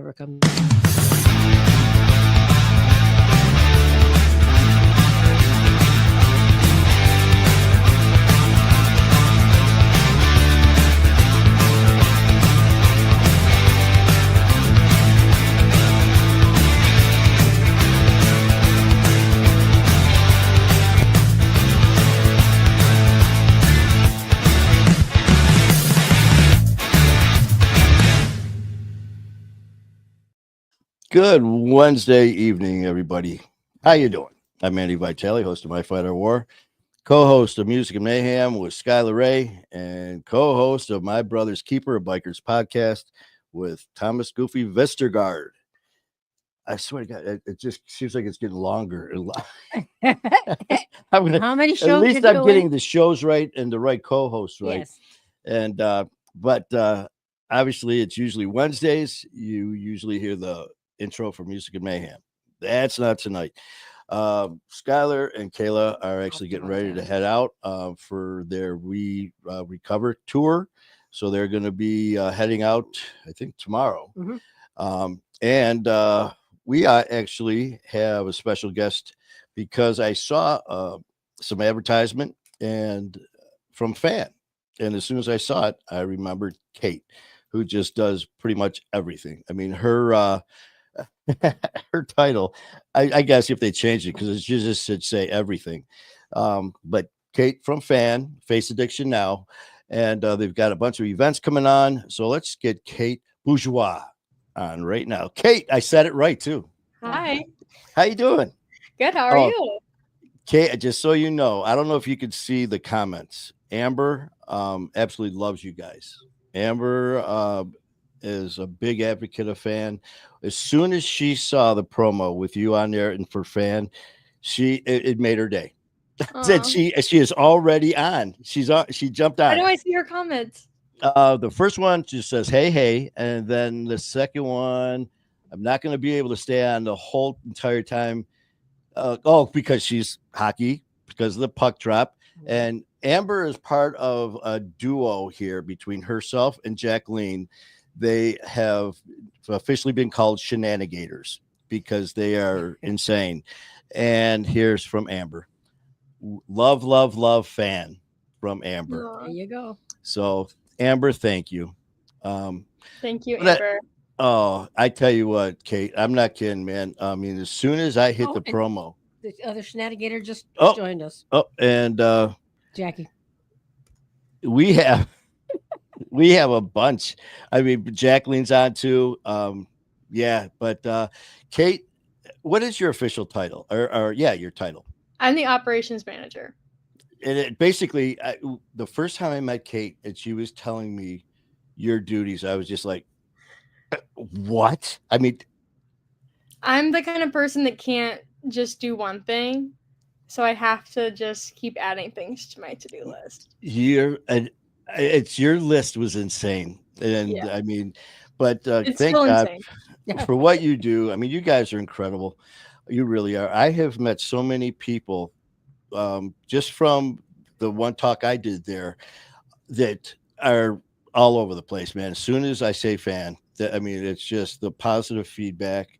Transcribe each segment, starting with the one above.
ever comes. Good Wednesday evening, everybody. How you doing? I'm Andy Vitale, host of My Fight or War, co-host of Music and Mayhem with Skylar Ray, and co-host of My Brother's Keeper, a Bikers podcast with Thomas Goofy Vestergaard. I swear to God, it just seems like it's getting longer. How many shows? At least you're I'm doing? getting the shows right and the right co-hosts right. Yes. And but obviously it's usually Wednesdays. You usually hear the intro for Music and Mayhem. That's not tonight. Skylar and Kayla are actually getting ready to head out for their recover tour. So they're going to be heading out, I think, tomorrow. Mm-hmm. And we actually have a special guest because I saw some advertisement and from Fan. And as soon as I saw it, I remembered Kate, who just does pretty much everything. I mean, her her title, I guess if they changed it, because it just should say everything. But Kate from Fan, Face Addiction Now, and they've got a bunch of events coming on. So let's get Kate Bourgeois on right now. Kate, I said it right too. Hi. How you doing? Good. How are you? Kate, just so you know, I don't know if you could see the comments. Amber absolutely loves you guys. Amber is a big advocate of Fan. As soon as she saw the promo with you on there and for Fan, it made her day. Said she is already on. She jumped on. How do I see her comments? The first one just says hey, and then the second one, I'm not going to be able to stay on the whole entire time. Because she's hockey, because of the puck drop. And Amber is part of a duo here between herself and Jacqueline. They have officially been called Shenanigators because they are insane. And here's from Amber. Love Fan from Amber. There you go. So Amber, thank you. Thank you, Amber. I tell you what, Kate, I'm not kidding, man. I mean, as soon as I hit the promo, the other Shenanigator just joined us. And Jackie, we have a bunch. I mean, Jacqueline's on too. But Kate, what is your official title? Or your title? I'm the operations manager. And it basically, the first time I met Kate and she was telling me your duties, I was just like, what? I mean, I'm the kind of person that can't just do one thing, so I have to just keep adding things to my to-do list. Your list was insane, and yeah. I mean, but thank God for what you do. I mean, you guys are incredible. You really are. I have met so many people just from the one talk I did there that are all over the place, man. As soon as I say Fan, I mean, it's just the positive feedback.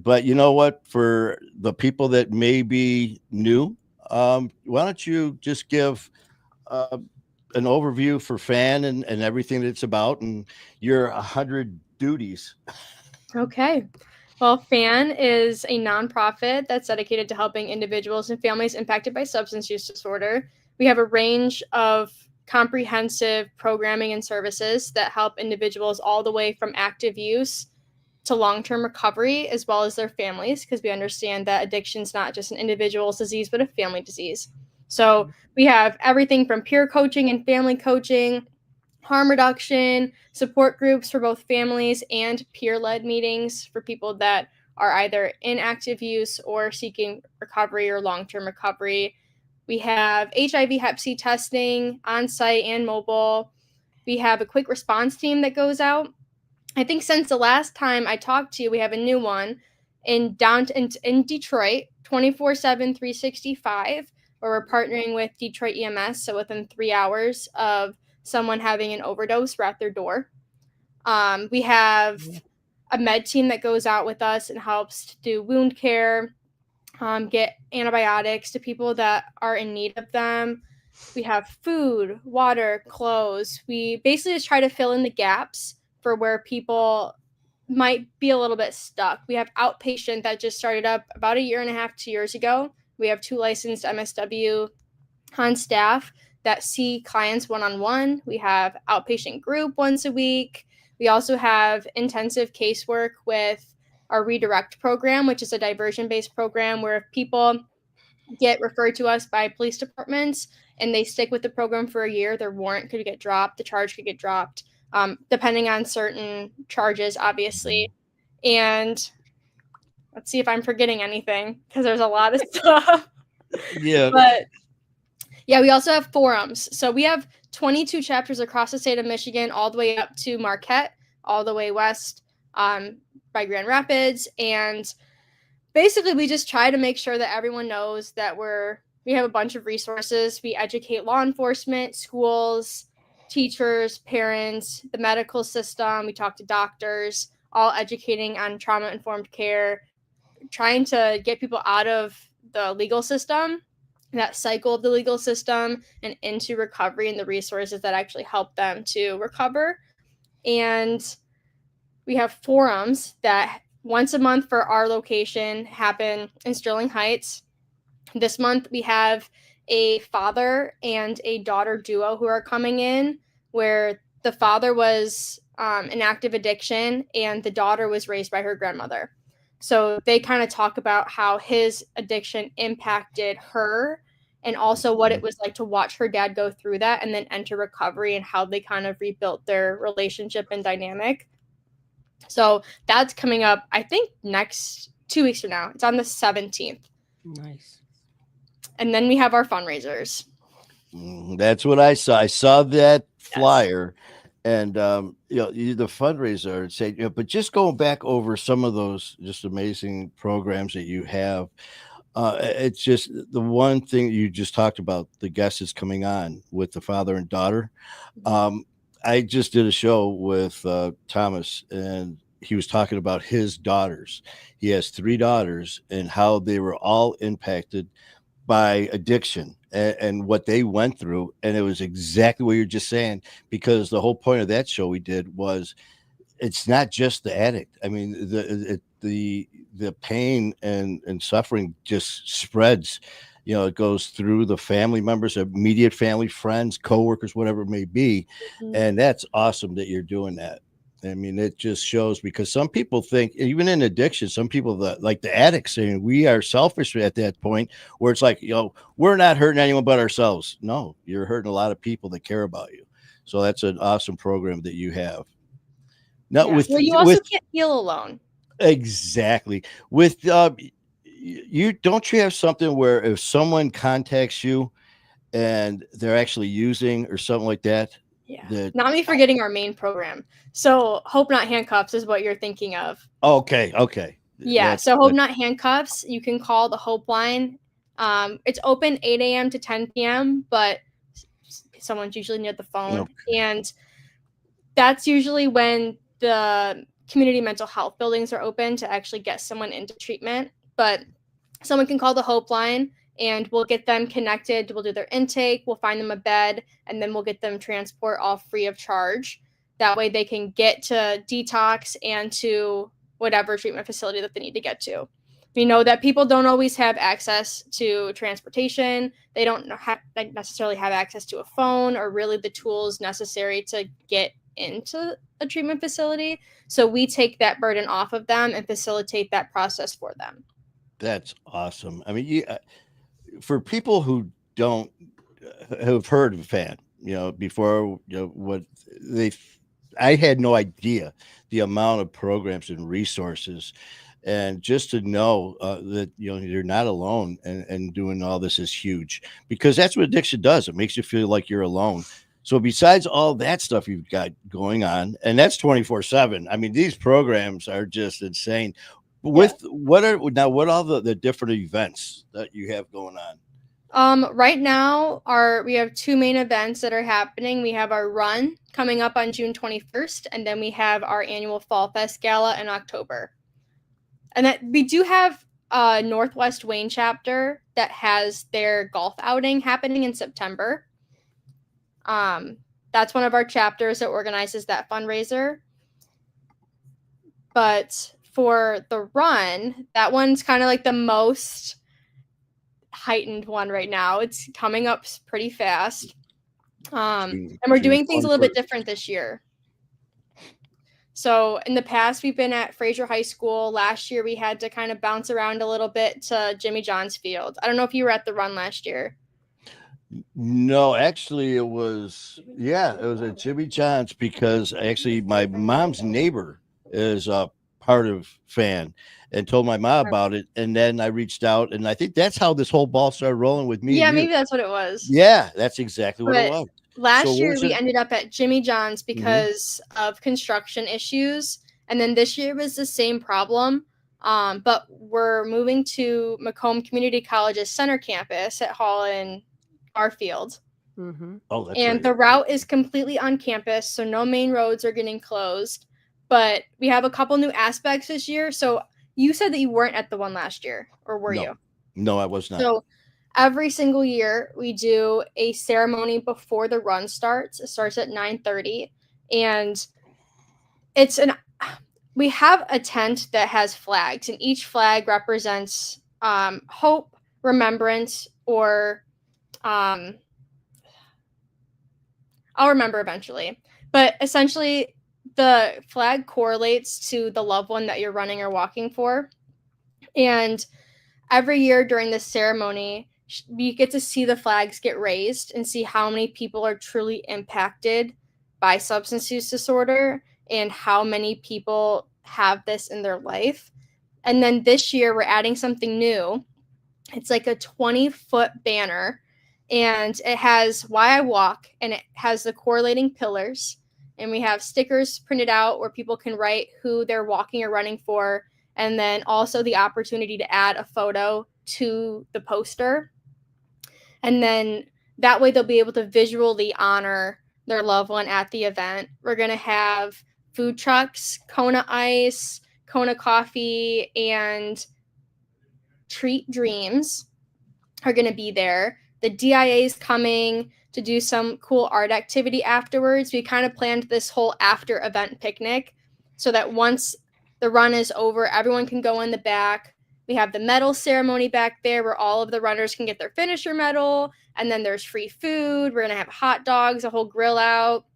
But you know what? For the people that may be new, why don't you just give an overview for Fan and everything that it's about and your 100 duties? Okay. Well, Fan is a nonprofit that's dedicated to helping individuals and families impacted by substance use disorder. We have a range of comprehensive programming and services that help individuals all the way from active use to long-term recovery, as well as their families, because we understand that addiction is not just an individual's disease, but a family disease. So we have everything from peer coaching and family coaching, harm reduction, support groups for both families, and peer-led meetings for people that are either in active use or seeking recovery or long-term recovery. We have HIV Hep C testing on-site and mobile. We have a quick response team that goes out. I think since the last time I talked to you, we have a new one in Detroit, 24/7, 365, where we're partnering with Detroit EMS. So within 3 hours of someone having an overdose, we're at their door. We have a med team that goes out with us and helps to do wound care, get antibiotics to people that are in need of them. We have food, water, clothes. We basically just try to fill in the gaps for where people might be a little bit stuck. We have outpatient that just started up about 1.5 years, 2 years ago. We have 2 licensed MSW on staff that see clients one-on-one. We have outpatient group once a week. We also have intensive casework with our redirect program, which is a diversion-based program where if people get referred to us by police departments and they stick with the program for 1 year, their warrant could get dropped, the charge could get dropped, depending on certain charges, obviously. And let's see if I'm forgetting anything because there's a lot of stuff. Yeah. But yeah, we also have forums. So we have 22 chapters across the state of Michigan, all the way up to Marquette, all the way west by Grand Rapids. And basically, we just try to make sure that everyone knows that we have a bunch of resources. We educate law enforcement, schools, teachers, parents, the medical system. We talk to doctors, all educating on trauma-informed care, trying to get people out of the legal system, that cycle of the legal system, and into recovery and the resources that actually help them to recover. And we have forums that once a month for our location happen in Sterling Heights. This month we have a father and a daughter duo who are coming in, where the father was in active addiction and the daughter was raised by her grandmother. So they kind of talk about how his addiction impacted her and also what it was like to watch her dad go through that and then enter recovery and how they kind of rebuilt their relationship and dynamic. So that's coming up, I think, next 2 weeks from now. It's on the 17th. Nice. And then we have our fundraisers. That's what I saw. I saw that flyer. Yes. And, the fundraiser, say, but just going back over some of those just amazing programs that you have, it's just the one thing you just talked about, the guest is coming on with the father and daughter. I just did a show with Thomas, and he was talking about his daughters. He has 3 daughters and how they were all impacted by addiction and what they went through. And it was exactly what you're just saying, because the whole point of that show we did was it's not just the addict. I mean, the pain and suffering just spreads. It goes through the family members, immediate family, friends, coworkers, whatever it may be. Mm-hmm. And that's awesome that you're doing that. I mean, it just shows, because some people think, even in addiction, some people like the addicts saying we are selfish at that point where it's like, we're not hurting anyone but ourselves. No, you're hurting a lot of people that care about you. So that's an awesome program that you have. Now, you also can't heal alone. Exactly. With you have something where if someone contacts you and they're actually using or something like that? Yeah. Not me forgetting our main program. So Hope Not Handcuffs is what you're thinking of. Okay. Yeah. So Hope Not Handcuffs, you can call the Hope line. It's open 8 a.m. to 10 p.m., but someone's usually near the phone. Okay. And that's usually when the community mental health buildings are open to actually get someone into treatment. But someone can call the Hope line and we'll get them connected. We'll do their intake. We'll find them a bed, and then we'll get them transport all free of charge. That way they can get to detox and to whatever treatment facility that they need to get to. We know that people don't always have access to transportation. They don't necessarily have access to a phone or really the tools necessary to get into a treatment facility. So we take that burden off of them and facilitate that process for them. That's awesome. I mean, for people who don't have heard of FAN, before, I had no idea the amount of programs and resources, and just to know that, you're not alone and doing all this is huge, because that's what addiction does. It makes you feel like you're alone. So besides all that stuff you've got going on, and that's 24/7. I mean, these programs are just insane. What are all the different events that you have going on? Right now, we have two main events that are happening. We have our run coming up on June 21st, and then we have our annual Fall Fest Gala in October. And that we do have a Northwest Wayne chapter that has their golf outing happening in September. That's one of our chapters that organizes that fundraiser. But for the run, that one's kind of like the most heightened one right now. It's coming up pretty fast. And we're doing things a little bit different this year. So in the past, we've been at Fraser High School. Last year, we had to kind of bounce around a little bit to Jimmy John's Field. I don't know if you were at the run last year. No, actually, it was at Jimmy John's, because actually my mom's neighbor is a part of fan and told my mom about it. And then I reached out, and I think that's how this whole ball started rolling with me. Yeah, maybe that's what it was. Yeah, that's exactly what it was. Last year, we ended up at Jimmy John's because of construction issues. And then this year was the same problem. But we're moving to Macomb Community College's center campus at Hall and Garfield. Oh, that's and right. The route is completely on campus, so no main roads are getting closed. But we have a couple new aspects this year. So you said that you weren't at the one last year, or were you? No, I was not. So every single year we do a ceremony before the run starts. It starts at 9:30, and we have a tent that has flags, and each flag represents hope, remembrance, or I'll remember eventually. But essentially, the flag correlates to the loved one that you're running or walking for. And every year during this ceremony, you get to see the flags get raised and see how many people are truly impacted by substance use disorder and how many people have this in their life. And then this year, we're adding something new. It's like a 20-foot banner, and it has Why I Walk, and it has the correlating pillars. And we have stickers printed out where people can write who they're walking or running for, and then also the opportunity to add a photo to the poster. And then that way they'll be able to visually honor their loved one at the event. We're going to have food trucks, Kona Ice, Kona Coffee, and Treat Dreams are going to be there. The DIA is coming to do some cool art activity afterwards. We kind of planned this whole after event picnic so that once the run is over, everyone can go in the back. We have the medal ceremony back there where all of the runners can get their finisher medal. And then there's free food. We're going to have hot dogs, a whole grill out.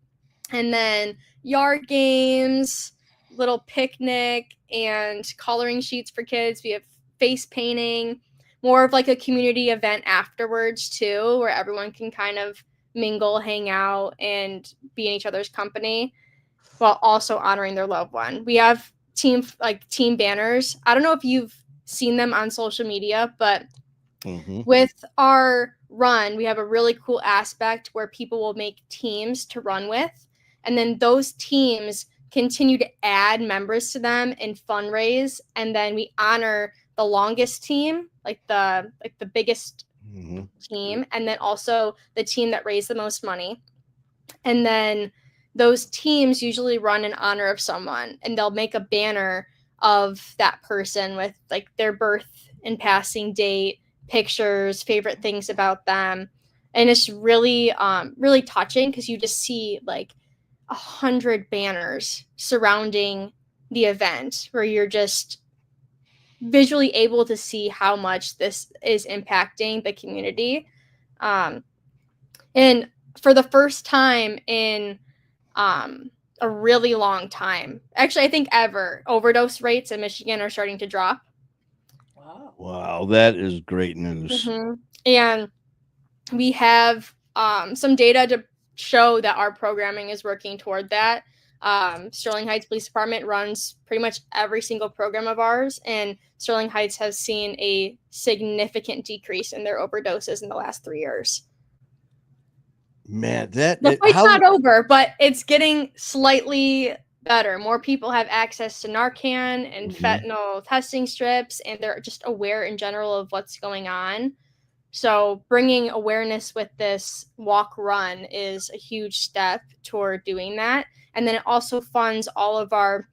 And then yard games, little picnic, and coloring sheets for kids. We have face painting, more of like a community event afterwards too, where everyone can kind of mingle, hang out, and be in each other's company while also honoring their loved one. We have team banners. I don't know if you've seen them on social media, but with our run, we have a really cool aspect where people will make teams to run with, and then those teams continue to add members to them and fundraise, and then we honor the longest team, like the biggest team, and then also the team that raised the most money. And then those teams usually run in honor of someone, and they'll make a banner of that person with like their birth and passing date, pictures, favorite things about them. And it's really, really touching because you just see like 100 banners surrounding the event where you're just visually able to see how much this is impacting the community. And for the first time in a really long time, actually I think ever, overdose rates in Michigan are starting to drop. Wow, that is great news. And we have some data to show that our programming is working toward that. Sterling Heights Police Department runs pretty much every single program of ours, and Sterling Heights has seen a significant decrease in their overdoses in the last 3 years. Man, the fight's not over, but it's getting slightly better. More people have access to Narcan and fentanyl testing strips, and they're just aware in general of what's going on. So bringing awareness with this walk run is a huge step toward doing that. And then it also funds all of our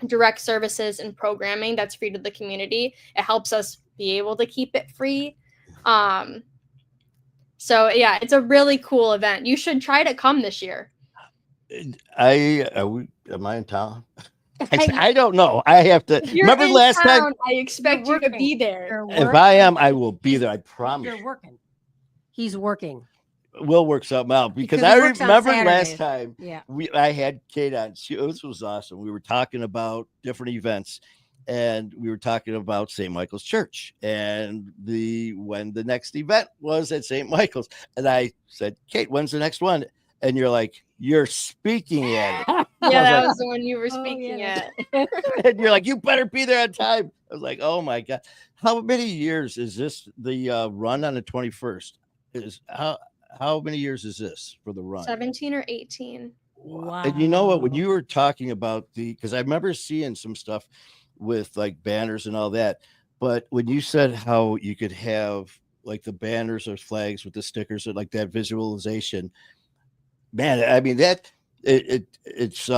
direct services and programming that's free to the community. It helps us be able to keep it free. So yeah, it's a really cool event. You should try to come this year. Am I in town? I don't know. I have to remember last time. I expect you to be there. If I am, I will be there. I promise. You're working. He's working. We'll work something out because I remember last time. Yeah. I had Kate on. This was awesome. We were talking about different events, and we were talking about St. Michael's Church and when the next event was at St. Michael's, and I said, Kate, when's the next one? And you're like, you're speaking at it. Yeah, that was the one you were speaking at. And you're like, you better be there on time. I was like, oh my God. How many years is this the run on the 21st? How many years is this for the run? 17 or 18. Wow. And you know what? When you were talking about because I remember seeing some stuff with like banners and all that, but when you said how you could have like the banners or flags with the stickers or like that visualization, man, I mean it's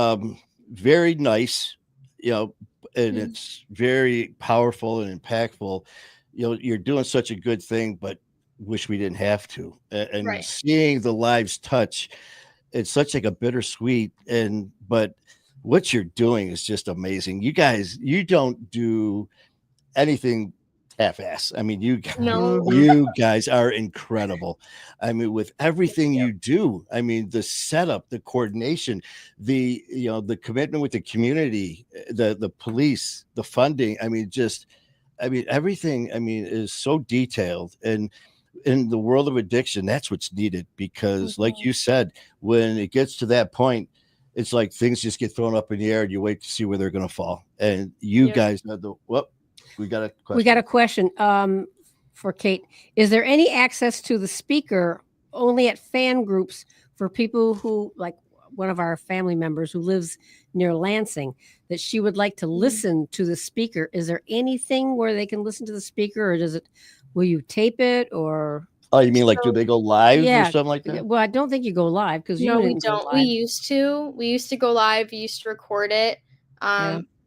very nice, and it's very powerful and impactful. You're doing such a good thing, but wish we didn't have to. And right. Seeing the lives touch, it's such like a bittersweet. But what you're doing is just amazing. You guys, you don't do anything half-ass. I mean, you guys are incredible. I mean, with everything you do, I mean, the setup, the coordination, the commitment with the community, the police, the funding. I mean, everything, is so detailed. And in the world of addiction, that's what's needed, because like you said, when it gets to that point, it's like things just get thrown up in the air and you wait to see where they're going to fall. And you guys know we got a question. We got a question for Kate. Is there any access to the speaker only at fan groups for people who, like one of our family members who lives near Lansing, that she would like to listen to the speaker? Is there anything where they can listen to the speaker, or will you tape it, or? Oh, you mean like, do they go live or something like that? Well, I don't think you go live, because no, we don't. We used to go live. We used to record it.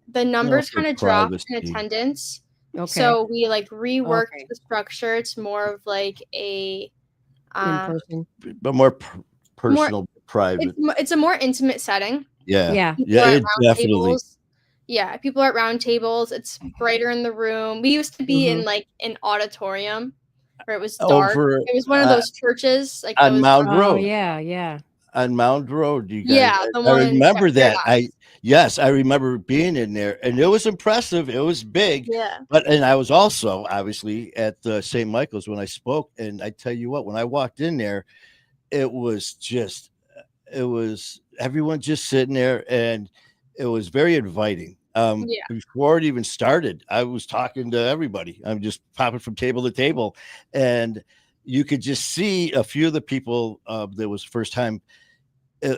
The numbers kind of dropped in attendance. Okay. So we reworked the structure. It's more of like a in-person, but more personal, private. It's a more intimate setting. Yeah. It definitely. Tables. Yeah, people are at round tables. It's brighter in the room. We used to be in like an auditorium where it was dark. It was one of those churches like on Mound Road. Oh, yeah. On Mound Road, you guys. Yeah, I remember that. I remember being in there, and it was impressive. It was big. Yeah. And I was also obviously at St. Michael's when I spoke, and I tell you what, when I walked in there, it was everyone just sitting there, and it was very inviting. Before it even started, I was talking to everybody. I'm just popping from table to table, and you could just see a few of the people that was first time,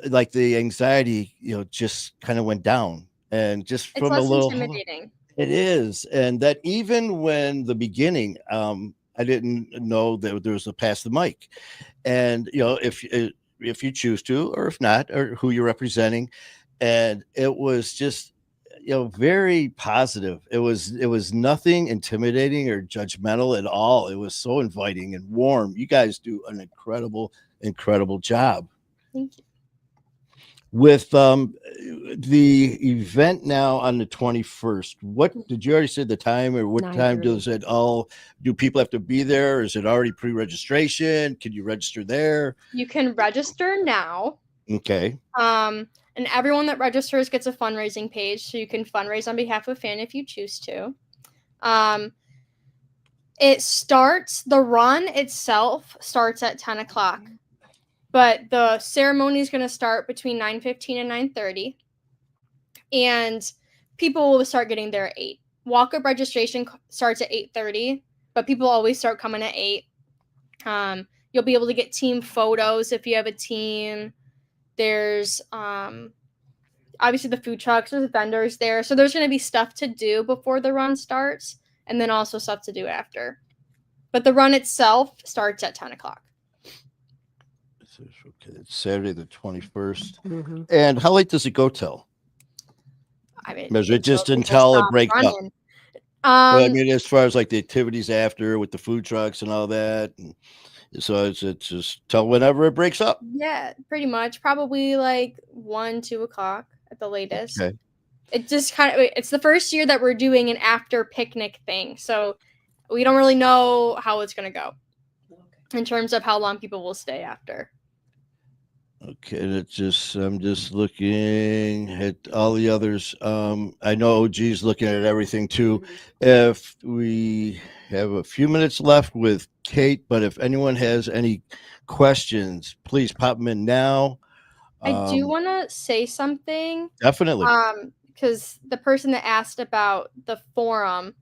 like the anxiety, just kind of went down, and just it's from less a little intimidating. It is, and that even when the beginning, I didn't know that there was a pass the mic, and if you choose to, or if not, or who you're representing, and it was just very positive. It was nothing intimidating or judgmental at all. It was so inviting and warm. You guys do an incredible job. Thank you. With the event now on the 21st, what did you already say the time, or what time does it all? Do people have to be there? Is it already pre-registration? Can you register there? You can register now. Okay. And everyone that registers gets a fundraising page, so you can fundraise on behalf of FAN if you choose to. The run itself starts at 10 o'clock. But the ceremony is going to start between 9:15 and 9:30. And people will start getting there at 8. Walk-up registration starts at 8:30, but people always start coming at 8. You'll be able to get team photos if you have a team. There's obviously the food trucks, there's vendors there. So there's going to be stuff to do before the run starts, and then also stuff to do after. But the run itself starts at 10 o'clock. Okay, it's Saturday the 21st. Mm-hmm. And how late does it go till? I mean, is it just until it breaks up? I mean, as far as like the activities after with the food trucks and all that. And so it's just till whenever it breaks up. Yeah, pretty much. Probably like 1, 2 o'clock at the latest. Okay. It just it's the first year that we're doing an after picnic thing. So we don't really know how it's going to go in terms of how long people will stay after. Okay, I'm just looking at all the others. I know OG's looking at everything too. If we have a few minutes left with Kate, but if anyone has any questions, please pop them in now. I do want to say something. Definitely. Because the person that asked about the forum.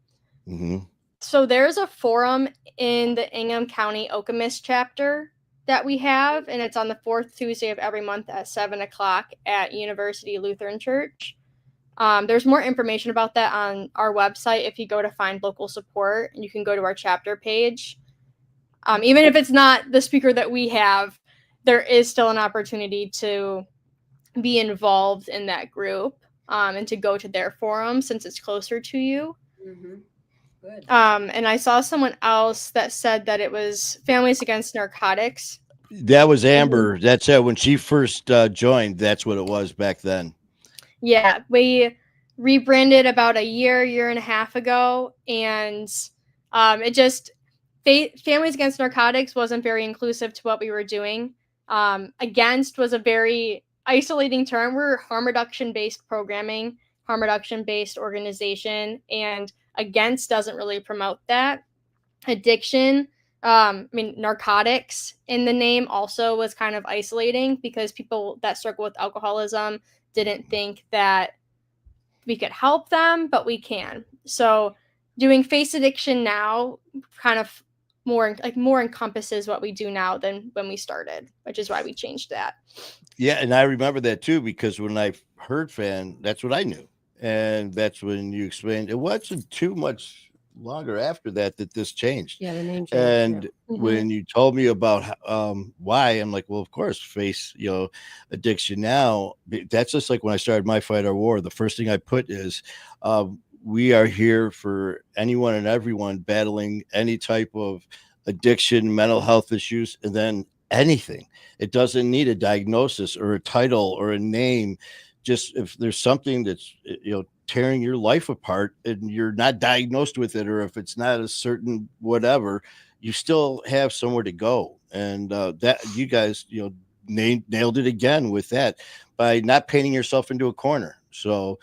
Mm-hmm. So there's a forum in the Ingham County Okemos chapter that we have, and it's on the 4th Tuesday of every month at 7 o'clock at University Lutheran Church. There's more information about that on our website. If you go to find local support, you can go to our chapter page. Even if it's not the speaker that we have, there is still an opportunity to be involved in that group and to go to their forum since it's closer to you. Mm-hmm. Good. And I saw someone else that said that it was Families Against Narcotics. That was Amber. That's when she first joined. That's what it was back then. Yeah, we rebranded about a year and a half ago, and it just Families Against Narcotics wasn't very inclusive to what we were doing. Against was a very isolating term. We're harm reduction based programming, harm reduction based organization, and Against doesn't really promote that. Addiction, narcotics in the name also was kind of isolating because people that struggle with alcoholism didn't think that we could help them, but we can. So doing Face Addiction now kind of more encompasses what we do now than when we started, which is why we changed that. Yeah, and I remember that too, because when I heard Fan, that's what I knew. And that's when you explained it wasn't too much longer after that this changed. Yeah, the name changed. And when you told me about why, I'm like, well, of course, face addiction now. That's just like when I started My Fight or War. The first thing I put is we are here for anyone and everyone battling any type of addiction, mental health issues, and then anything. It doesn't need a diagnosis or a title or a name. Just if there's something that's tearing your life apart and you're not diagnosed with it, or if it's not a certain whatever, you still have somewhere to go. And that you guys nailed it again with that by not painting yourself into a corner. So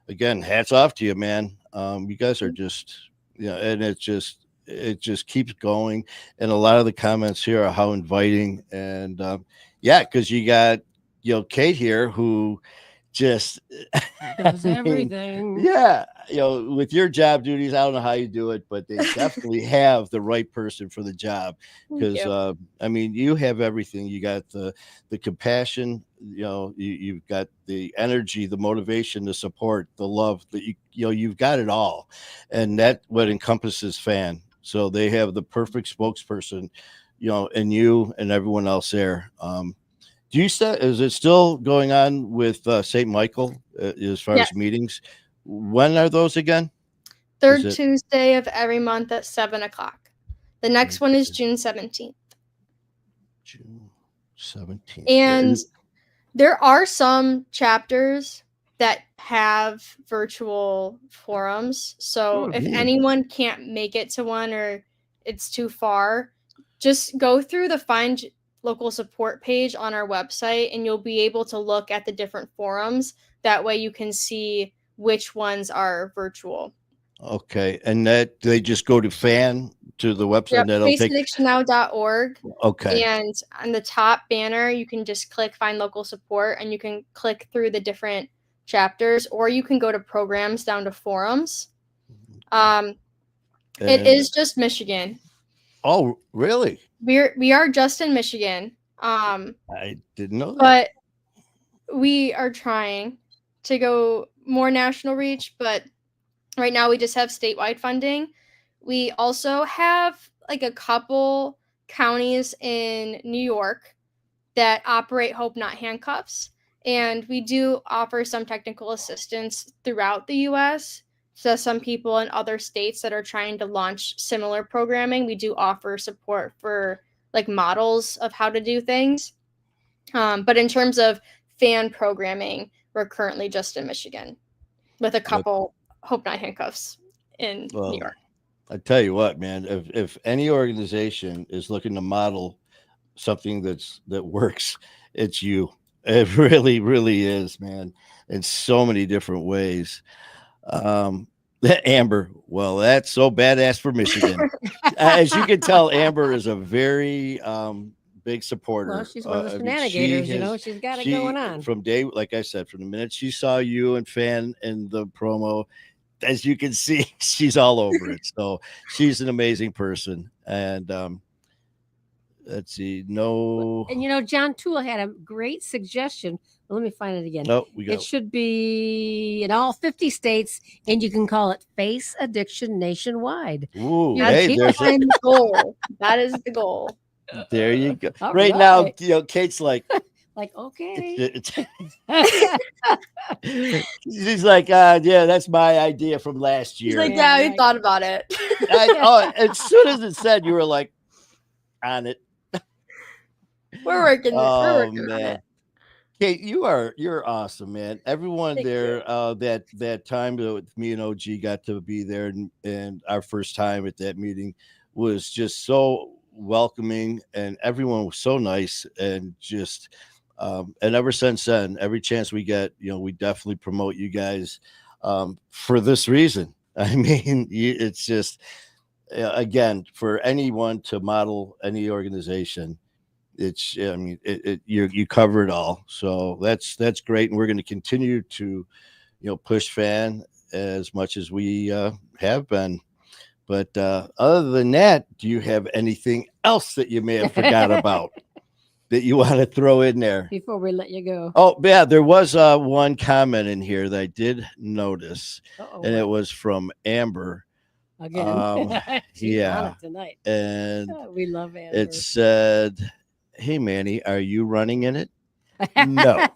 again, hats off to you, man. You guys are just and it just keeps going. And a lot of the comments here are how inviting. And because you got Kate here who just does everything. Yeah, with your job duties, I don't know how you do it, but they definitely have the right person for the job. Because you have everything. You got the compassion, you've got the energy, the motivation, the support, the love, that you've got it all, and that what encompasses Fan. So they have the perfect spokesperson, and you and everyone else there. Is it still going on with St. Michael as far as meetings? When are those again? Third Tuesday of every month at 7 o'clock. The next one is June 17th. June 17th. And there are some chapters that have virtual forums. So if anyone can't make it to one or it's too far, just go through the Find Local Support page on our website, and you'll be able to look at the different forums. That way you can see which ones are virtual. Okay. And that they just go to the website. faceaddictionnow.org. Okay. And on the top banner, you can just click Find Local Support, and you can click through the different chapters, or you can go to programs down to forums. It is just Michigan. Oh, really? We are just in Michigan. I didn't know that. But we are trying to go more national reach, but right now we just have statewide funding. We also have like a couple counties in New York that operate Hope Not Handcuffs. And we do offer some technical assistance throughout the U.S. So some people in other states that are trying to launch similar programming, we do offer support for like models of how to do things. But in terms of fan programming, we're currently just in Michigan with a couple Hope Not Handcuffs in New York. I tell you what, man, if any organization is looking to model something that works, it's you. It really, really is, man, in so many different ways. Amber, well, that's so badass for Michigan. As you can tell, Amber is a very big supporter. Well, she's one of the shenanigans, she's got it going on. From day, like I said, from the minute she saw you and Fan in the promo, as you can see, she's all over it. So she's an amazing person. And let's see. No. And John Toole had a great suggestion. Well, let me find it again. No, we got it should be in all 50 states, and you can call it Face Addiction Nationwide. Ooh, there's the goal. That is the goal. There you go. Right now, Kate's like, okay. She's like, yeah, that's my idea from last year. She's like, yeah, we thought about it. As soon as it said, you were like, on it. We're working. Oh, man. On it. Kate, you're awesome, man. Everyone Thank there, that time that me and OG got to be there, and our first time at that meeting was just so welcoming, and everyone was so nice, and just and ever since then, every chance we get, we definitely promote you guys for this reason. I mean, it's just again, for anyone to model any organization, it's you cover it all. So that's great, and we're going to continue to push Fan as much as we have been. But other than that, do you have anything else that you may have forgot about that you want to throw in there before we let you go? Oh yeah, there was one comment in here that I did notice. And it was from Amber. Again, yeah, tonight. And we love Amber. It said, "Hey Manny, are you running in it?" No,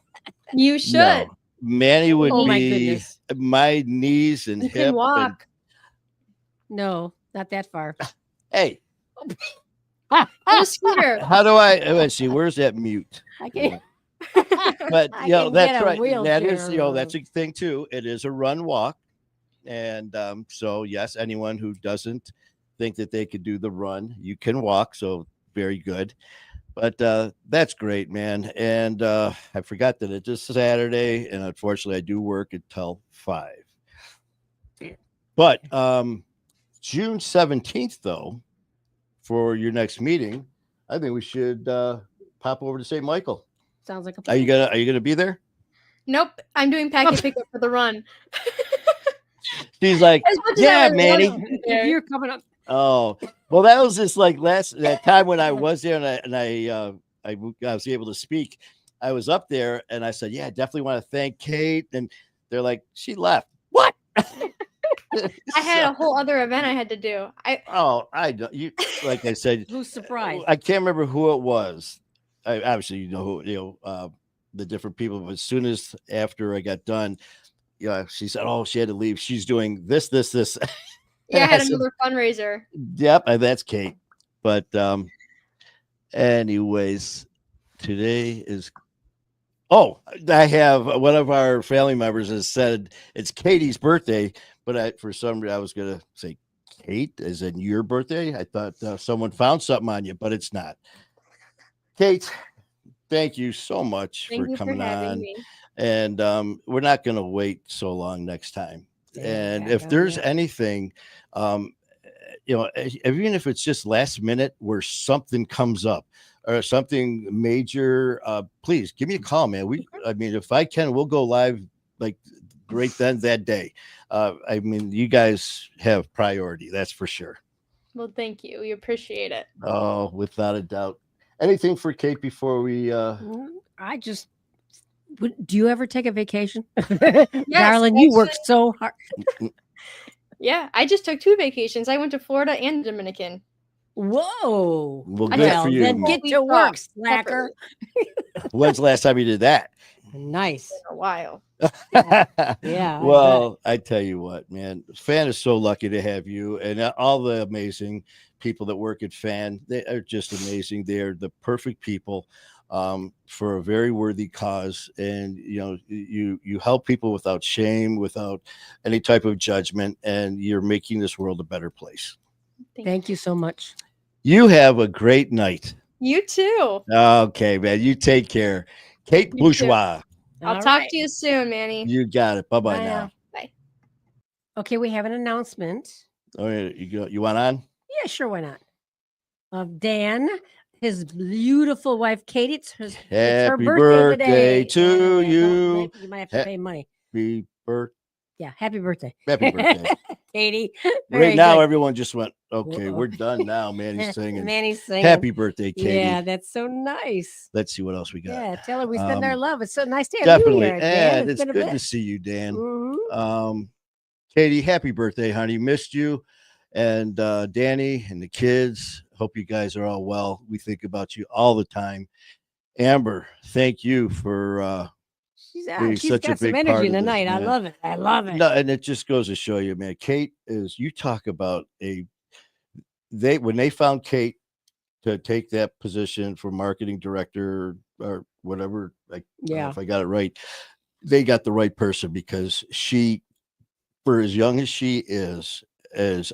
you should. No. Manny would be my knees and you hip. Can walk. No, not that far. Hey, scooter. How do let's see? Where's that mute? I can't. But that's right. That is that's a thing too. It is a run walk. And so, yes, anyone who doesn't think that they could do the run, you can walk. So very good. But that's great, man. And I forgot that it's just Saturday. And unfortunately, I do work until 5. But June 17th, though, for your next meeting, I think we should pop over to St. Michael. Sounds like a plan. Are you gonna be there? Nope. I'm doing packet pickup for the run. She's like, yeah, Manny. You're coming up. Oh, well, that was just like that time when I was there, and I was able to speak. I was up there, and I said, yeah, I definitely want to thank Kate. And they're like, she left. What? I had a whole other event I had to do. I don't. You like I said. Who's surprised? I can't remember who it was. Obviously, who the different people. But as soon as after I got done. Yeah, she said, "Oh, she had to leave. She's doing this." Yeah, I had another fundraiser. Yep, that's Kate. But anyways, today is. Oh, I have one of our family members has said it's Katie's birthday, but for some reason I was gonna say Kate, as in your birthday. I thought someone found something on you, but it's not. Kate, thank you so much for coming on. Me. And we're not going to wait so long next time. And if there's anything, even if it's just last minute where something comes up or something major, please give me a call, man. If I can, we'll go live like right then that day. You guys have priority. That's for sure. Well, thank you. We appreciate it. Oh, without a doubt. Anything for Kate before we? Do you ever take a vacation? Yes, darling, you work so hard. Yeah, I just took 2 vacations. I went to Florida and Dominican. Whoa. Well, good for you. Then get to work, slacker. When's the last time you did that? Nice. In a while. Yeah. Well, I tell you what, man, Fan is so lucky to have you and all the amazing people that work at Fan. They are just amazing. They're the perfect people for a very worthy cause. And, you help people without shame, without any type of judgment, and you're making this world a better place. Thank you so much. You have a great night. You too. Okay, man. You take care. Kate Bourgeois. I'll talk to you soon, Manny. You got it. Bye-bye now. Bye. Okay, we have an announcement. Oh, yeah, you want on? Yeah, sure. Why not? Of Dan, his beautiful wife, Katie. It's her birthday to you. You might have to pay money. Happy birthday. Yeah, happy birthday. Happy birthday. Katie. Right now, everyone just went, okay, we're done now. Manny's singing. Happy birthday, Katie. Yeah, that's so nice. Let's see what else we got. Yeah, tell her we send our love. It's so nice to have you here, Dan. It's good to see you, Dan. Mm-hmm. Katie, happy birthday, honey. Missed you. And Danny and the kids, hope you guys are all well. We think about you all the time. Amber, thank you for she's got some energy tonight. I love it. I love it. No, and it just goes to show you, man. Kate is, you talk about when they found Kate to take that position for marketing director or whatever, I don't know if I got it right, they got the right person, because she, for as young as she is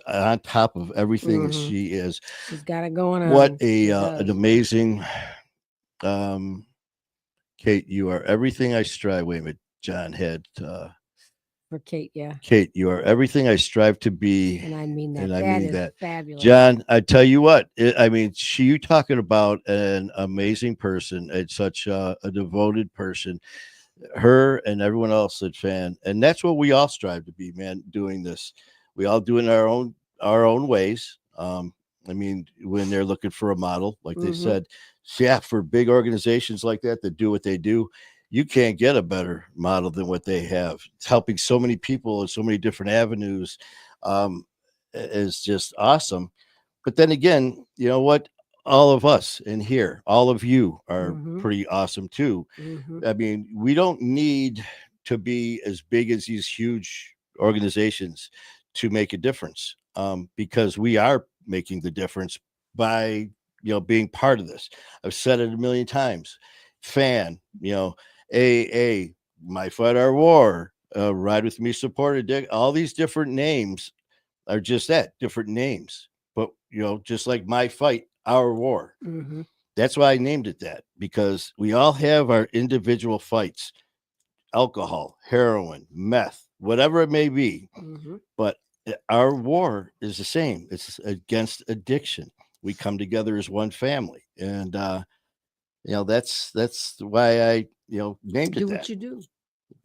on top of everything that she is. She's got it going on. What an amazing Kate, you are everything I strive. Wait a minute, John had for Kate, yeah. Kate, you are everything I strive to be. And I mean that. And I mean that. Fabulous. John, I tell you what, you talking about an amazing person and such a devoted person. Her and everyone else at Fan, and that's what we all strive to be, man. Doing this, we all do it in our own ways. When they're looking for a model, like they said, for big organizations like that do what they do, you can't get a better model than what they have. It's helping so many people in so many different avenues. Is just awesome. But then again, you know what? All of us in here, all of you are pretty awesome too. I mean, we don't need to be as big as these huge organizations to make a difference, because we are making the difference by, being part of this. I've said it a million times. Fan, AA, My Fight Our War, Ride With Me, Support Dick, all these different names are just that, different names. But, just like My Fight, Our War. That's why I named it that, because we all have our individual fights, alcohol, heroin, meth, whatever it may be. But our war is the same. It's against addiction. We come together as one family. And, that's why I, named it do that. what you do.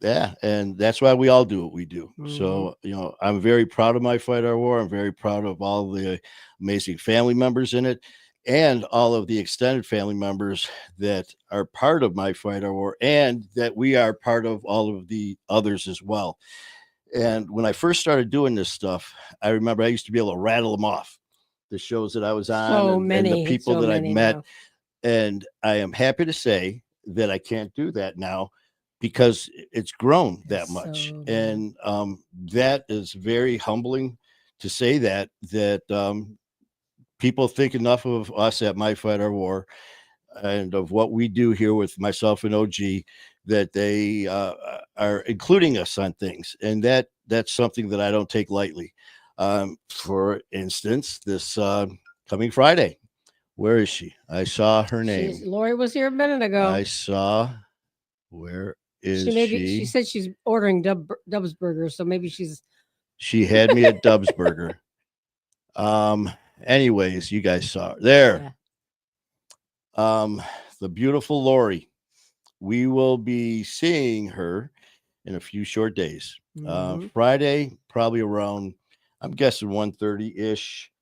Yeah. And that's why we all do what we do. So, I'm very proud of My Fight Our War. I'm very proud of all the amazing family members in it, and all of the extended family members that are part of My Fight Our War, and that we are part of all of the others as well. And when I first started doing this stuff, I remember I used to be able to rattle them off, the shows that I was on, and the people that I met. Now. And I am happy to say that I can't do that now, because it's grown that much. And that is very humbling to say that people think enough of us at My Fight Our War and of what we do here with myself and OG, that they are including us on things. And that's something that I don't take lightly. For instance, this coming Friday, where is she? I saw her name. Lori was here a minute ago. I saw, where is she? She said she's ordering Dub's Burger, so maybe she had me at Dub's Burger. Anyways, you guys saw her there. Yeah. The beautiful Lori. We will be seeing her in a few short days. Friday, probably around, I'm guessing 1:30-ish.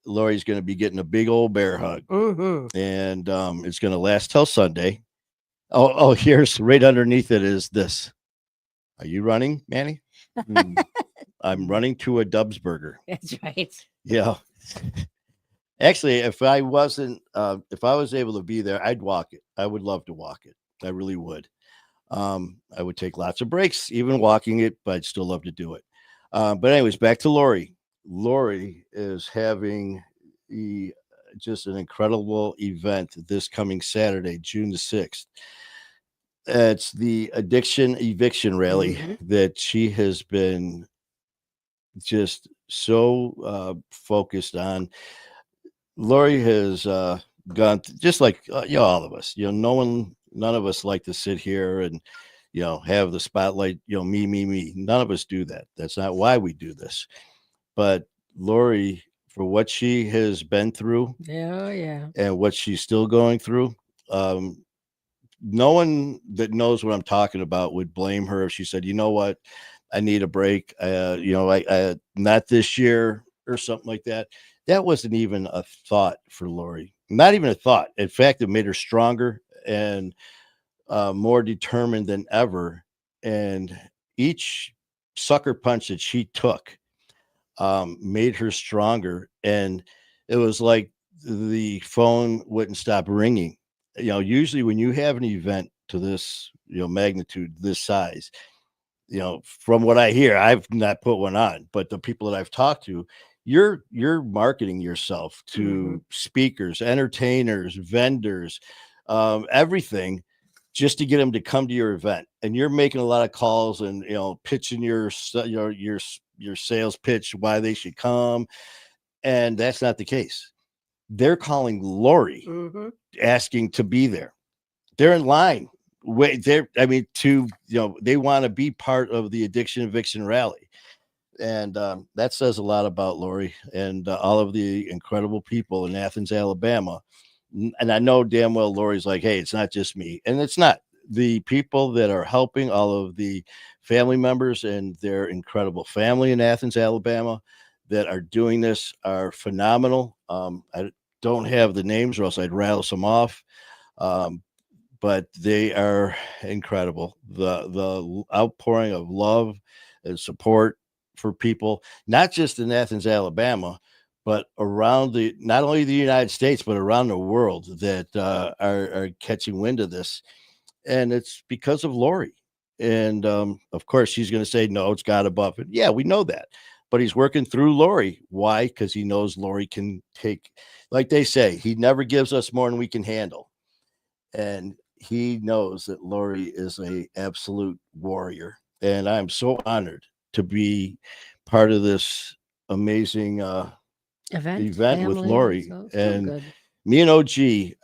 Lori's going to be getting a big old bear hug. And it's going to last till Sunday. Oh, here's right underneath it is this. Are you running, Manny? I'm running to a Dub's Burger. That's right. Yeah. Actually, if I was able to be there, I'd walk it. I would love to walk it. I really would. I would take lots of breaks, even walking it, but I'd still love to do it. But anyways, back to Lori. Lori is having just an incredible event this coming Saturday, June the 6th. It's the addiction eviction rally that she has been just so focused on. Lori has gone just like all of us. None of us like to sit here and have the spotlight. Me. None of us do that. That's not why we do this. But Lori, for what she has been through, and what she's still going through, no one that knows what I'm talking about would blame her if she said, "You know what, I need a break. I not this year," or something like that. That wasn't even a thought for Lori. Not even a thought. In fact, it made her stronger and more determined than ever. And each sucker punch that she took made her stronger. And it was like the phone wouldn't stop ringing. Usually when you have an event to this, magnitude, this size, from what I hear, I've not put one on, but the people that I've talked to, you're marketing yourself to speakers, entertainers, vendors, everything, just to get them to come to your event. And you're making a lot of calls and pitching your sales pitch, why they should come. And that's not the case. They're calling Lori, asking to be there. They're in line. They want to be part of the addiction eviction rally. And that says a lot about Lori and all of the incredible people in Athens, Alabama. And I know damn well Lori's like, hey, it's not just me. And it's not. The people that are helping, all of the family members and their incredible family in Athens, Alabama, that are doing this are phenomenal. I don't have the names or else I'd rattle some off. But they are incredible. The outpouring of love and support for people, not just in Athens, Alabama, but around not only the United States, but around the world that are catching wind of this. And it's because of Lori. And of course, she's going to say, no, it's God above it. Yeah, we know that. But he's working through Lori. Why? Because he knows Lori can take, like they say, he never gives us more than we can handle. And he knows that Lori is an absolute warrior. And I'm so honored to be part of this amazing event with Lori. So me and OG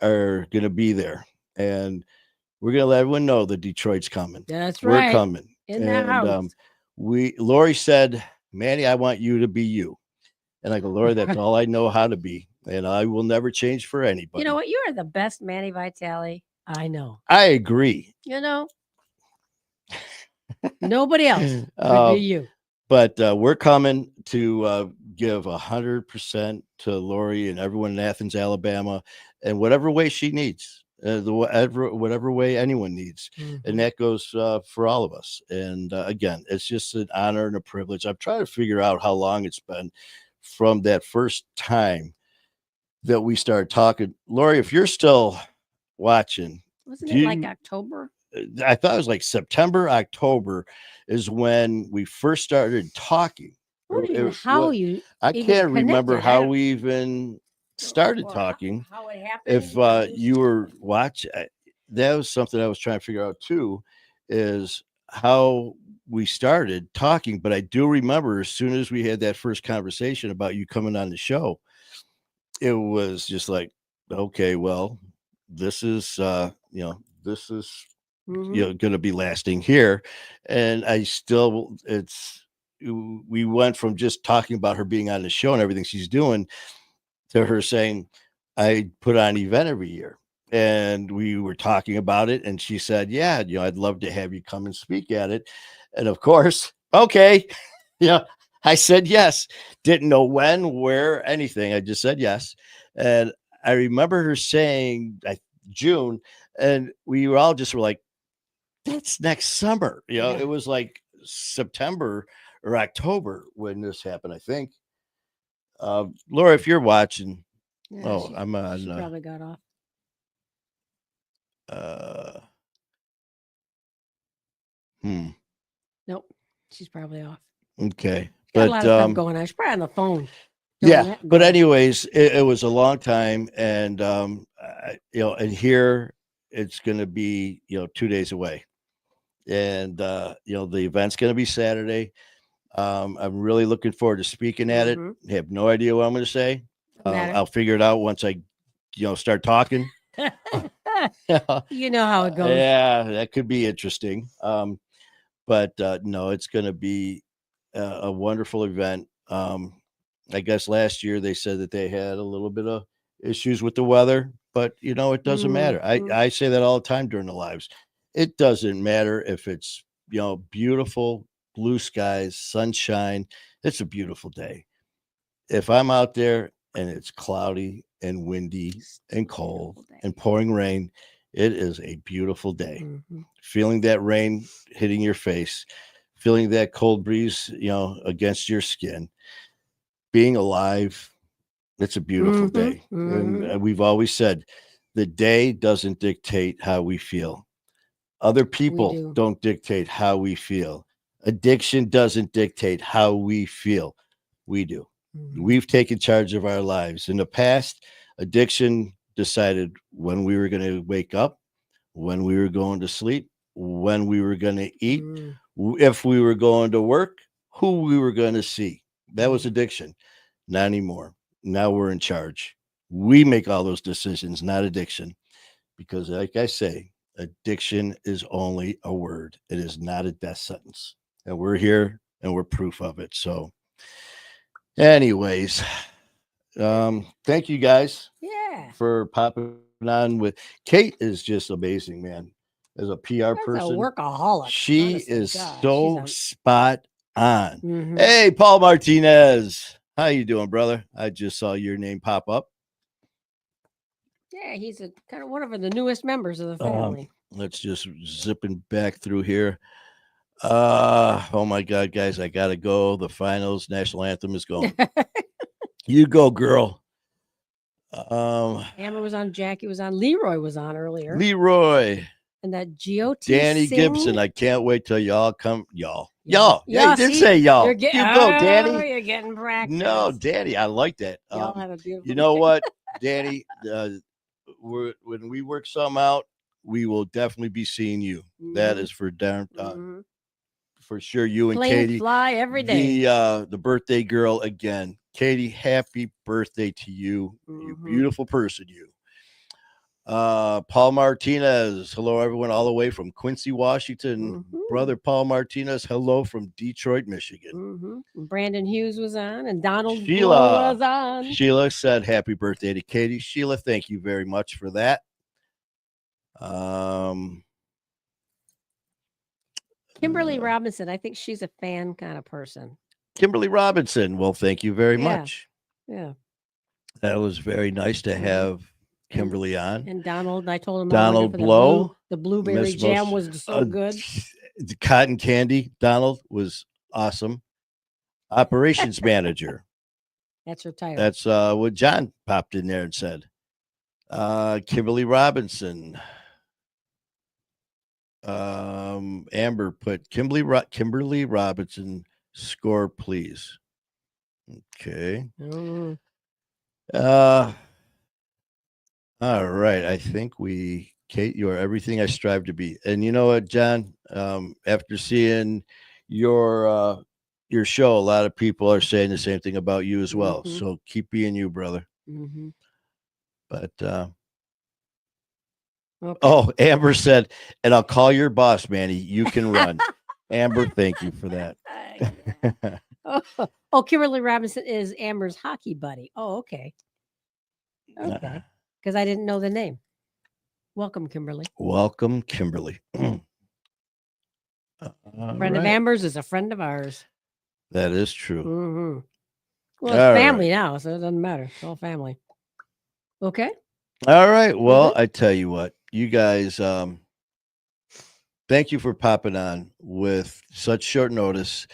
are going to be there. And we're going to let everyone know that Detroit's coming. That's right. We're coming. In the house. Lori said, Manny, I want you to be you. And I go, Lori, that's all I know how to be. And I will never change for anybody. You know what? You are the best Manny Vitale I know. I agree. Nobody else would be you. But we're coming to give 100% to Lori and everyone in Athens, Alabama, and whatever way she needs, whatever way anyone needs. And that goes for all of us. And again, it's just an honor and a privilege. I'm trying to figure out how long it's been from that first time that we started talking. Lori, if you're still watching, wasn't it like October? I thought it was like September, October is when we first started talking. I can't remember how we even started talking. How it happened. If you were watching, that was something I was trying to figure out too, is how we started talking. But I do remember as soon as we had that first conversation about you coming on the show, it was just like, okay, well, this is going to be lasting here. And we went from just talking about her being on the show and everything she's doing to her saying, I put on an event every year. And we were talking about it. And she said, yeah, I'd love to have you come and speak at it. And of course, okay. I said yes. Didn't know when, where, anything. I just said yes. And I remember her saying June, and we were all just like, that's next summer. It was like September or October when this happened, I think. Laura, if you're watching, Yeah, I'm on. She probably got off. Nope, she's probably off. Okay, got a lot of stuff going on. She's probably on the phone. Yeah, but anyways, it was a long time, and and here it's going to be 2 days away, and the event's going to be Saturday. I'm really looking forward to speaking at it. I have no idea what I'm going to say. I'll figure it out once I start talking. You know how it goes. Yeah, that could be interesting. But no, it's going to be a wonderful event. I guess last year they said that they had a little bit of issues with the weather, but it doesn't matter. I say that all the time during the lives. It doesn't matter if it's beautiful blue skies, sunshine. It's a beautiful day. If I'm out there and it's cloudy and windy and cold and pouring rain, it is a beautiful day. Feeling that rain hitting your face, feeling that cold breeze, against your skin, being alive, it's a beautiful day. And we've always said the day doesn't dictate how we feel. Other people don't dictate how we feel. Addiction doesn't dictate how we feel. We do. We've taken charge of our lives. In the past, addiction decided when we were going to wake up, when we were going to sleep, when we were going to eat, if we were going to work, who we were going to see. That was addiction. Not anymore. Now we're in charge. We make all those decisions, not addiction. Because like I say, addiction is only a word. It is not a death sentence. And we're here and we're proof of it. So anyways, thank you guys for popping on with Kate. Is just amazing, man. As a PR person, a workaholic. She is so spot on. Hey, Paul Martinez, how you doing, brother? I just saw your name pop up. Yeah, he's kind of one of the newest members of the family. Let's just zipping back through here. Oh my God, guys, I gotta go. The finals, national anthem is going. You go, girl. Amber was on, Jackie was on, Leroy was on earlier. Leroy. And that GOT Danny Gibson. I can't wait till y'all come. Y'all. Yeah, you did say y'all. You go, Danny. You're getting practice. No, Danny, I like that. Y'all have a beautiful You know what, Danny? When we work some out, we will definitely be seeing you. That is for darn for sure. You and Katie fly every day. The birthday girl again. Katie, happy birthday to you. You beautiful person, you. Paul Martinez, hello everyone, all the way from Quincy, Washington. Brother Paul Martinez, hello from Detroit, Michigan. Brandon Hughes was on, and Donald Sheila was on. Sheila said happy birthday to Katie. Sheila, thank you very much for that. Kimberly Robinson, I think she's a fan kind of person. Kimberly Robinson, well, thank you very much. Yeah, that was very nice to have Kimberly on. And Donald, I told him Donald Blow. The blueberry jam was so good. The cotton candy, Donald, was awesome. Operations manager. That's her title. That's what John popped in there and said. Kimberly Robinson. Amber put Kimberly Robinson score, please. Okay. All right. I think Kate, you are everything I strive to be. And you know what, John? After seeing your show, a lot of people are saying the same thing about you as well. So keep being you, brother. But oh, Amber said, and I'll call your boss, Manny. You can run. Amber, thank you for that. Oh, Kimberly Robinson is Amber's hockey buddy. Oh, okay. Okay. Because I didn't know the name. Welcome, Kimberly. Welcome, Kimberly. Friend of Amber's is a friend of ours. That is true. Well, it's family now, so it doesn't matter. It's all family. Okay. All right. Well, I tell you what, you guys, thank you for popping on with such short notice.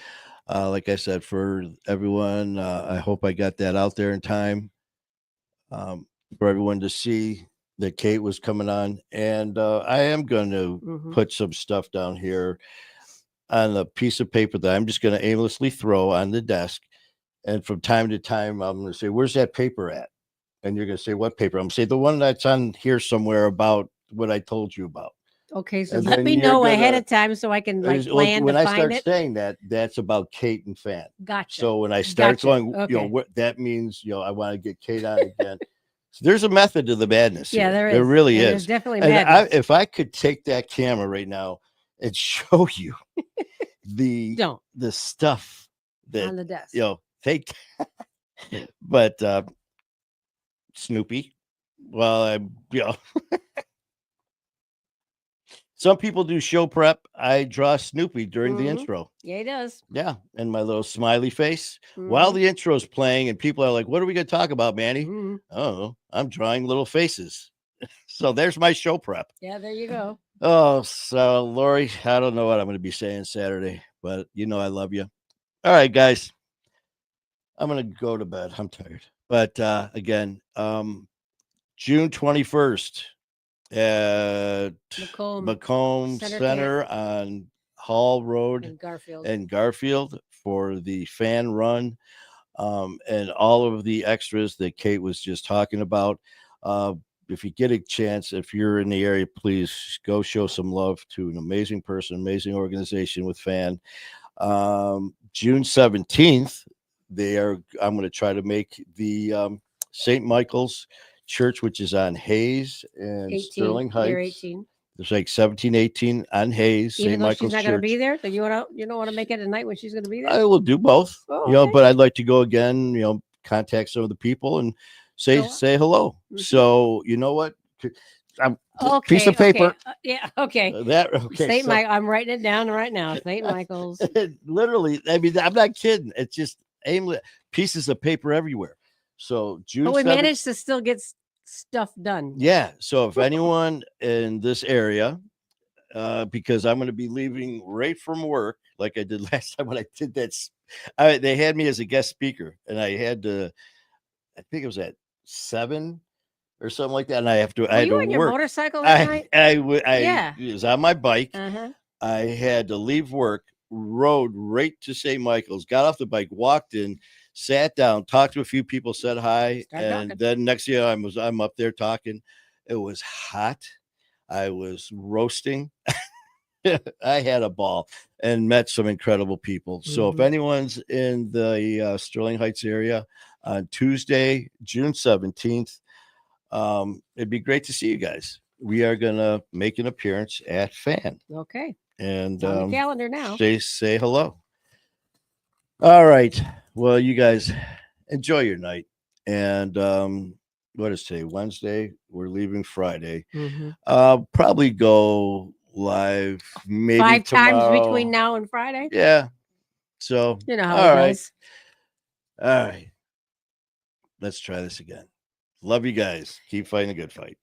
Like I said, for everyone, I hope I got that out there in time. for everyone to see that Kate was coming on. And I am going to put some stuff down here on a piece of paper that I'm just going to aimlessly throw on the desk. And from time to time, I'm going to say, where's that paper at? And you're going to say, what paper? I'm going to say, the one that's on here somewhere about what I told you about. Okay, so let me know ahead of time so I can plan when to I find start it. saying that, that's about Kate and Fan. Gotcha. So when I start going, what that means, I want to get Kate on again. So there's a method to the madness. Yeah, here. there is. There really is. There's definitely madness. If I could take that camera right now and show you the stuff that on the desk, take. But Snoopy, well, I'm some people do show prep. I draw Snoopy during the intro. Yeah, he does. Yeah, and my little smiley face while the intro's playing, and people are like, "What are we going to talk about, Manny?" Oh, I'm drawing little faces. So there's my show prep. Yeah, there you go. Oh, so Lori, I don't know what I'm going to be saying Saturday, but I love you. All right, guys, I'm going to go to bed. I'm tired. But again, June 21st at Macomb Center on Hall Road and Garfield for the fan run, and all of the extras that Kate was just talking about. If you get a chance, if you're in the area, please go show some love to an amazing person, amazing organization with Fan. June 17th, I'm going to try to make the St. Michael's Church, which is on Hayes and Sterling Heights. There's like 17, 18 on Hayes. Even St. though Michael's she's not Church. going to be there, so you don't want to make it a night when she's going to be there. I will do both. But I'd like to go again. Contact some of the people and say hello. So you know what? Piece of paper. St. Michael. I'm writing it down right now. St. Michael's. Literally, I mean, I'm not kidding. It's just aimless pieces of paper everywhere. So June. But we managed to still get stuff done. Yeah. So if anyone in this area, because I'm going to be leaving right from work, like I did last time when I did that, they had me as a guest speaker, and I had to. I think it was at 7 or something like that, and I had to on your motorcycle that night? I was on my bike. I had to leave work, rode right to St. Michael's, got off the bike, walked in, sat down, talked to a few people, said hi, and then next year I'm up there talking. It was hot. I was roasting. I had a ball and met some incredible people. So if anyone's in the Sterling Heights area on Tuesday, June 17th, it'd be great to see you guys. We are going to make an appearance at Fan. Okay. And on the calendar now. Say hello. All right. Well, you guys enjoy your night. And what is today? Wednesday. We're leaving Friday. I'll probably go live maybe 5 tomorrow. times between now and Friday. Yeah. So you know how it goes. All right. Let's try this again. Love you guys. Keep fighting a good fight.